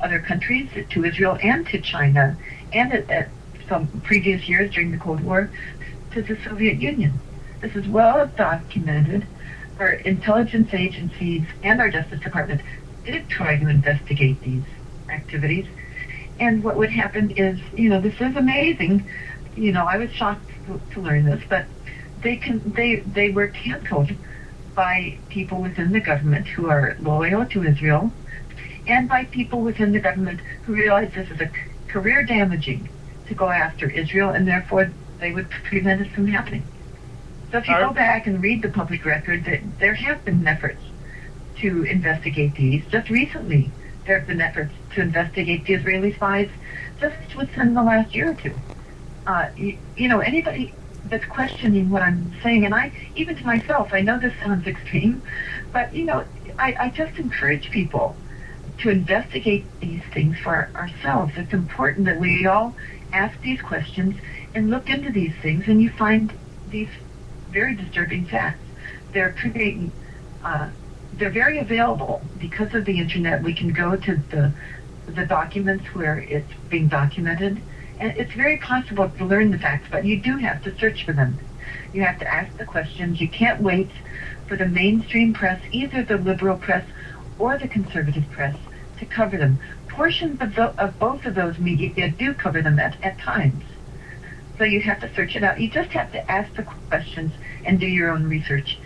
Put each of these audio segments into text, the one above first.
other countries, to Israel and to China, and at some previous years during the Cold War, to the Soviet Union. This is well documented. Our intelligence agencies and our Justice Department did try to investigate these activities. And what would happen is, this is amazing. I was shocked to learn this, but they were canceled by people within the government who are loyal to Israel, and by people within the government who realize this is a career damaging to go after Israel, and therefore they would prevent it from happening. So if you go back and read the public record, there have been efforts to investigate these. Just recently, there have been efforts to investigate the Israeli spies just within the last year or two. Anybody that's questioning what I'm saying, and even to myself, I know this sounds extreme, but, I just encourage people to investigate these things for ourselves. It's important that we all ask these questions and look into these things, and you find these very disturbing facts. They're very available because of the internet. We can go to the documents where it's being documented, and it's very possible to learn the facts, but you do have to search for them. You have to ask the questions. You can't wait for the mainstream press, either the liberal press or the conservative press, to cover them. Portions of both of those media do cover them at times. So you have to search it out. You just have to ask the questions and do your own research,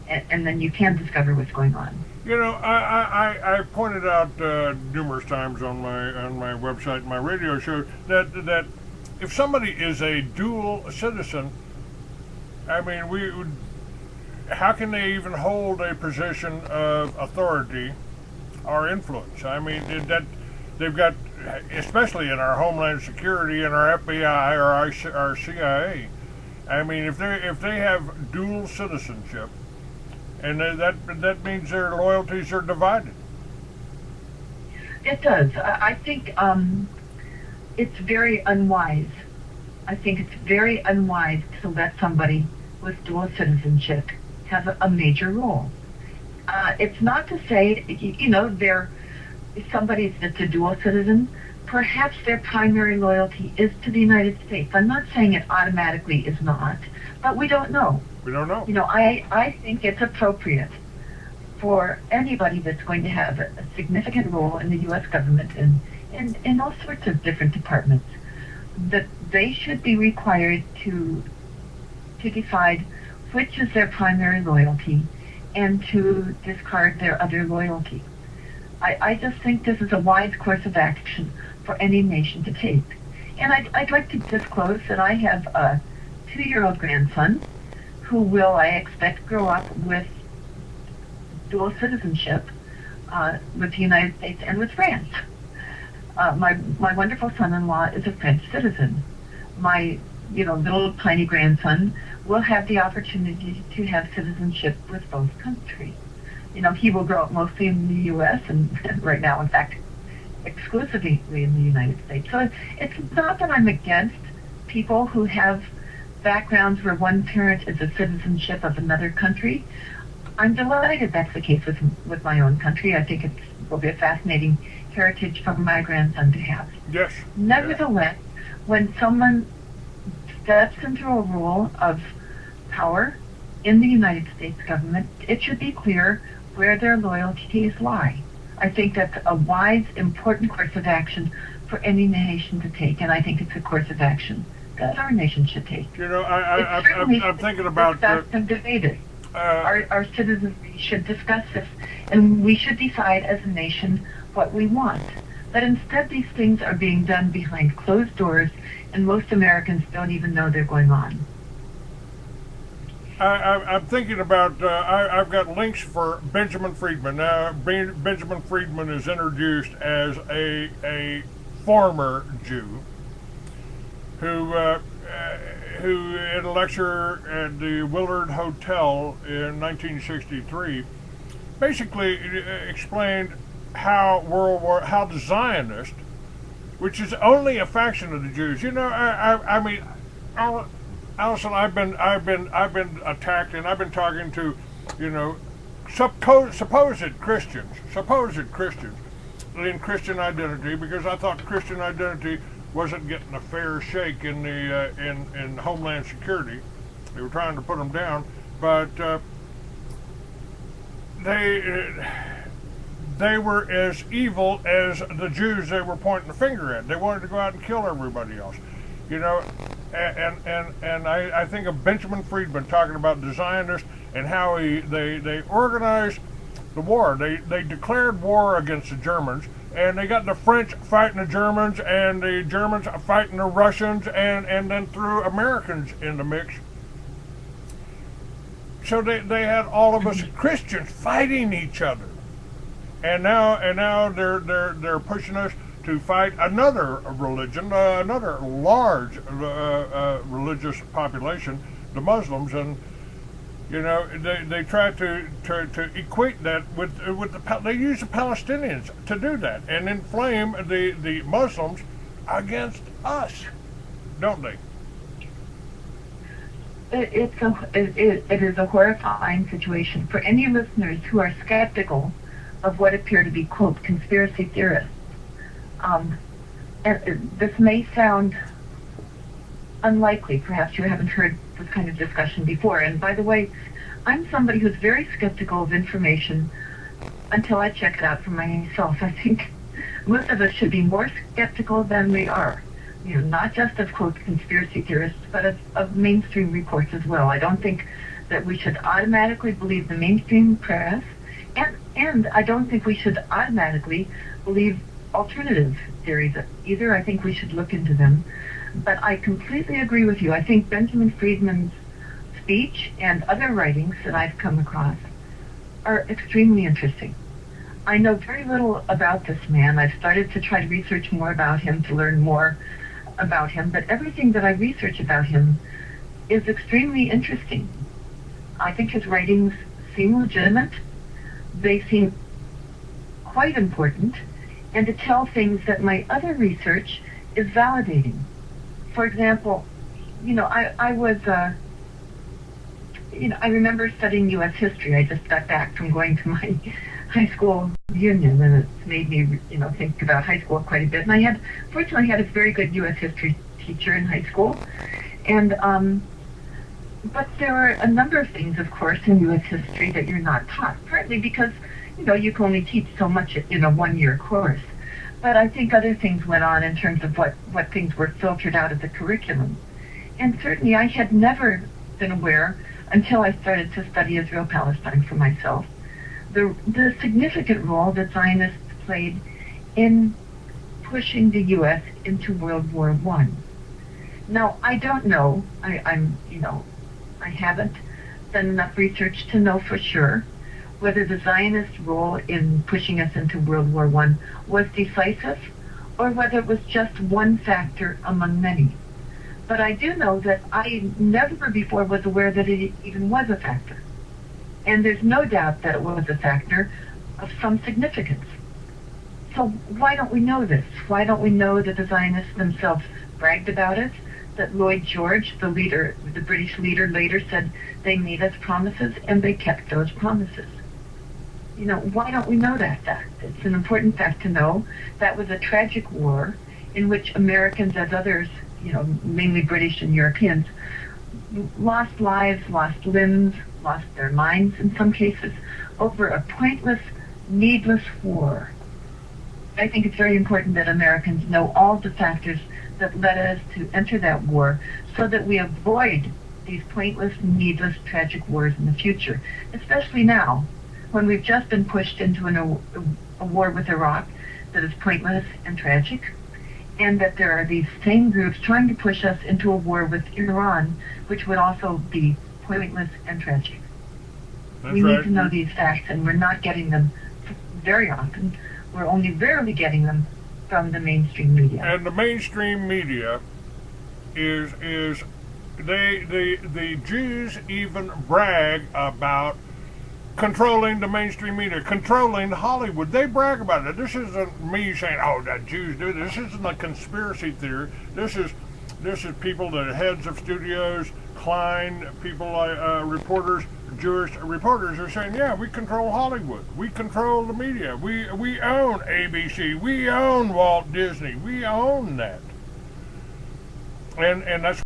and then you can discover what's going on. I pointed out numerous times on my website and my radio show that if somebody is a dual citizen, I mean, how can they even hold a position of authority or influence? I mean, that they've got, especially in our Homeland Security and our FBI or our CIA. I mean, if they have dual citizenship, and that means their loyalties are divided. It does. I think it's very unwise. I think it's very unwise to let somebody with dual citizenship have a major role. It's not to say, if somebody that's a dual citizen, perhaps their primary loyalty is to the United States. I'm not saying it automatically is not, but we don't know. We don't know. I think it's appropriate for anybody that's going to have a significant role in the U.S. government and in all sorts of different departments, that they should be required to decide which is their primary loyalty and to discard their other loyalty. I just think this is a wise course of action for any nation to take. And I'd like to disclose that I have a 2-year-old grandson who will, I expect, grow up with dual citizenship with the United States and with France. My wonderful son-in-law is a French citizen. My little tiny grandson will have the opportunity to have citizenship with both countries. He will grow up mostly in the U.S. and right now, in fact, exclusively in the United States. So it's not that I'm against people who have backgrounds where one parent is a citizenship of another country. I'm delighted that's the case with my own country. I think it will be a fascinating heritage for my grandson to have. Yes. Nevertheless, when someone steps into a role of power in the United States government, it should be clear where their loyalties lie. I think that's a wise, important course of action for any nation to take, and I think it's a course of action that our nation should take. I'm thinking about... and debated. Our citizens should discuss this, and we should decide as a nation what we want. But instead, these things are being done behind closed doors, and most Americans don't even know they're going on. I'm thinking about, I've got links for Benjamin Friedman. Now, Benjamin Friedman is introduced as a former Jew who at a lecture at the Willard Hotel in 1963 basically explained how the Zionists, which is only a faction of the Jews, I mean, Alison, I've been attacked, and I've been talking to, supposed Christians, in Christian identity, because I thought Christian identity wasn't getting a fair shake in the in Homeland Security. They were trying to put them down, but they were as evil as the Jews they were pointing the finger at. They wanted to go out and kill everybody else, you know. And I think of Benjamin Friedman talking about the Zionists and how they organized the war. They declared war against the Germans, and they got the French fighting the Germans, and the Germans fighting the Russians, and then threw Americans in the mix. So they had all of us Christians fighting each other, and now they're pushing us to fight another religion, another large religious population, the Muslims, and you know they try to equate that with they use the Palestinians to do that and inflame the Muslims against us, don't they? It is a horrifying situation for any listeners who are skeptical of what appear to be, quote, conspiracy theorists. This may sound unlikely. Perhaps you haven't heard this kind of discussion before. And by the way, I'm somebody who's very skeptical of information until I check it out for myself. I think most of us should be more skeptical than we are. You know, not just of, quote, conspiracy theorists, but of mainstream reports as well. I don't think that we should automatically believe the mainstream press, and I don't think we should automatically believe alternative theories either. I think we should look into them. But I completely agree with you. I think Benjamin Friedman's speech and other writings that I've come across are extremely interesting. I know very little about this man. I've started to try to research more about him, to learn more about him, but everything that I research about him is extremely interesting. I think his writings seem legitimate. They seem quite important, and to tell things that my other research is validating. For example, you know, I was, you know, I remember studying U.S. history. I just got back from going to my high school reunion, and it's made me, you know, think about high school quite a bit. And fortunately, I had a very good U.S. history teacher in high school, and but there are a number of things, of course, in U.S. history that you're not taught, partly because, you know, you can only teach so much in a one-year course. But I think other things went on in terms of what things were filtered out of the curriculum. And certainly I had never been aware, until I started to study Israel-Palestine for myself, the significant role that Zionists played in pushing the U.S. into World War I. Now, I don't know, I haven't done enough research to know for sure whether the Zionist role in pushing us into World War I was decisive, or whether it was just one factor among many. But I do know that I never before was aware that it even was a factor. And there's no doubt that it was a factor of some significance. So why don't we know this? Why don't we know that the Zionists themselves bragged about it? That Lloyd George, the leader, the British leader, later said they made us promises, and they kept those promises. You know, why don't we know that fact? It's an important fact to know. That was a tragic war in which Americans, as others, you know, mainly British and Europeans, lost lives, lost limbs, lost their minds in some cases, over a pointless, needless war. I think it's very important that Americans know all the factors that led us to enter that war, so that we avoid these pointless, needless, tragic wars in the future, especially now, when we've just been pushed into a war with Iraq that is pointless and tragic, and that there are these same groups trying to push us into a war with Iran, which would also be pointless and tragic. We need to know these facts, and we're not getting them very often. We're only rarely getting them from the mainstream media. And the mainstream media is the Jews even brag about controlling the mainstream media, controlling Hollywood. They brag about it. This isn't me saying, "Oh, that Jews do this." This isn't a conspiracy theory. This is people, the heads of studios, Klein, people, reporters Jewish reporters are saying, yeah, we control Hollywood, we control the media, we own ABC, we own Walt Disney, we own that, and that's